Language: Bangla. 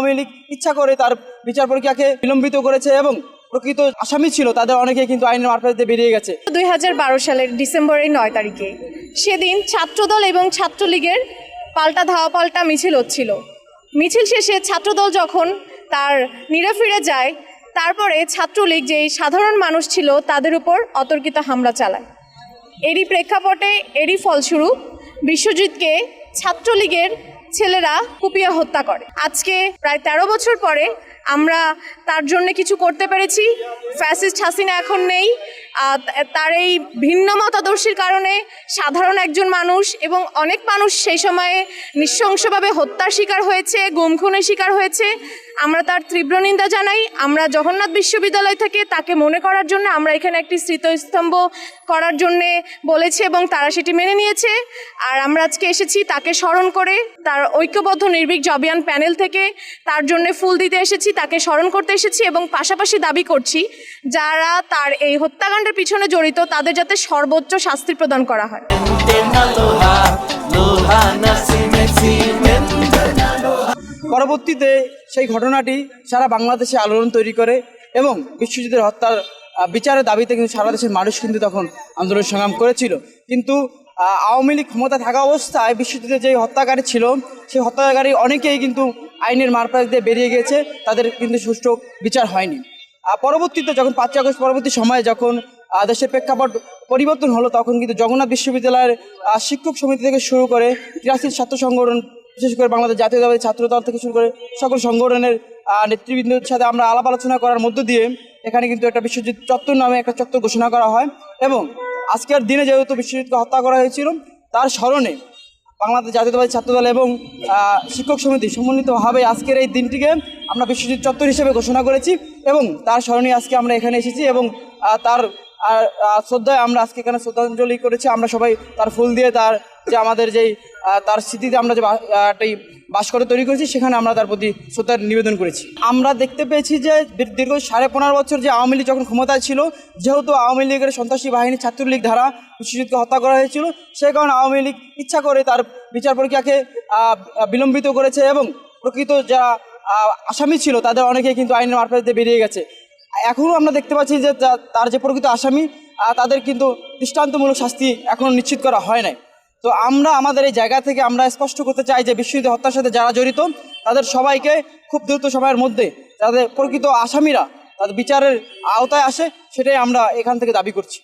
আওয়ামী লীগ ইচ্ছা করে তার বিচার প্রক্রিয়াকে বিলম্বিত করেছে এবং প্রকৃত আসামি ছিল তাদের অনেকে কিন্তু আইনের মারফতে বেরিয়ে গেছে। 2012 সালের ডিসেম্বরের 9 তারিখে সেদিন ছাত্রদল এবং ছাত্রলীগের পাল্টা ধাওয়া পাল্টা মিছিল হচ্ছিল। মিছিল শেষে ছাত্রদল যখন তার নিরে ফিরে যায়, তারপরে ছাত্রলীগ যেই সাধারণ মানুষ ছিল তাদের উপর অতর্কিত হামলা চালায়। এরই প্রেক্ষাপটে এরই ফলস্বরূপ বিশ্বজিৎকে ছাত্রলীগের ছেলেরা কুপিয়ে হত্যা করে। আজকে প্রায় 13 বছর পরে আমরা তার জন্য কিছু করতে পেরেছি। ফ্যাসিস্ট হাসিনা এখন নেই। তার এই ভিন্ন মতাদর্শের কারণে সাধারণ একজন মানুষ এবং অনেক মানুষ সেই সময়ে নৃশংসভাবে হত্যার শিকার হয়েছে, গুম খুনের শিকার হয়েছে। আমরা তার তীব্র নিন্দা জানাই। আমরা জগন্নাথ বিশ্ববিদ্যালয় থেকে তাকে মনে করার জন্য আমরা এখানে একটি স্মৃতিস্তম্ভ করার জন্যে বলেছি এবং তারা সেটি মেনে নিয়েছে। আর আমরা আজকে এসেছি তাকে স্মরণ করে, তার ঐক্যবদ্ধ নির্ভীক জবিয়ান প্যানেল থেকে তার জন্য ফুল দিতে এসেছি, তাকে স্মরণ করতে এসেছি এবং পাশাপাশি দাবি করছি যারা তার এই হত্যাকাণ্ডের পিছনে জড়িত তাদের যাতে সর্বোচ্চ শাস্তি প্রদান করা হয়। পরবর্তীতে সেই ঘটনাটি সারা বাংলাদেশে আলোড়ন তৈরি করে এবং বিশ্বজিতের হত্যার বিচারের দাবিতে কিন্তু সারা দেশের মানুষ কিন্তু তখন আন্দোলন সংগ্রাম করেছিল। কিন্তু আওয়ামী লীগ ক্ষমতা থাকা অবস্থায় বিশ্বজিতের যে হত্যাকারী ছিল সেই হত্যাকারী অনেকেই কিন্তু আইনের মারফত দিয়ে বেরিয়ে গিয়েছে, তাদের কিন্তু সুষ্ঠু বিচার হয়নি। পরবর্তীতে যখন 5ই আগস্ট পরবর্তী সময়ে যখন দেশের প্রেক্ষাপট পরিবর্তন হলো, তখন কিন্তু জগন্নাথ বিশ্ববিদ্যালয়ের শিক্ষক সমিতি থেকে শুরু করে 83 ছাত্র সংগঠন, বিশেষ করে বাংলাদেশ জাতীয়তাবাদী ছাত্রদল থেকে শুরু করে সকল সংগঠনের নেতৃবৃন্দের সাথে আমরা আলাপ আলোচনা করার মধ্য দিয়ে এখানে কিন্তু একটা বিশ্বজিৎ চত্বর নামে একটা চত্বর ঘোষণা করা হয় এবং আজকের দিনে যেহেতু বিশ্বজিৎকে হত্যা করা হয়েছিল তার স্মরণে বাংলাদেশ জাতীয়তাবাদী ছাত্রদল এবং শিক্ষক সমিতি সমন্বিতভাবে আজকের এই দিনটিকে আমরা বিশ্বজিৎ চত্বর হিসেবে ঘোষণা করেছি এবং তার স্মরণে আজকে আমরা এখানে এসেছি এবং তার শ্রদ্ধায় আমরা আজকে এখানে শ্রদ্ধাঞ্জলি করেছি। আমরা সবাই তার ফুল দিয়ে তার যে আমাদের যেই তার স্মৃতিতে আমরা যে একটি ভাস্কর্য তৈরি করেছি সেখানে আমরা তার প্রতি শ্রদ্ধা নিবেদন করেছি। আমরা দেখতে পেয়েছি যে দীর্ঘ 15.5 বছর যে আওয়ামী লীগ যখন ক্ষমতায় ছিল, যেহেতু আওয়ামী লীগের সন্ত্রাসী বাহিনী ছাত্রলীগ দ্বারা বিশ্বজিৎকে হত্যা করা হয়েছিল, সেই কারণে আওয়ামী লীগ ইচ্ছা করে তার বিচার প্রক্রিয়াকে বিলম্বিত করেছে এবং প্রকৃত যারা আসামি ছিল তাদের অনেকে কিন্তু আইনের মারফতে বেরিয়ে গেছে। এখনও আমরা দেখতে পাচ্ছি যে তার যে প্রকৃত আসামি তাদের কিন্তু দৃষ্টান্তমূলক শাস্তি এখনও নিশ্চিত করা হয় নাই। তো আমরা আমাদের এই জায়গা থেকে আমরা স্পষ্ট করতে চাই যে বিশ্বজিৎ হত্যার সাথে যারা জড়িত তাদের সবাইকে খুব দ্রুত সময়ের মধ্যে যাদের প্রকৃত আসামিরা তাদের বিচারের আওতায় আসে, সেটাই আমরা এখান থেকে দাবি করছি।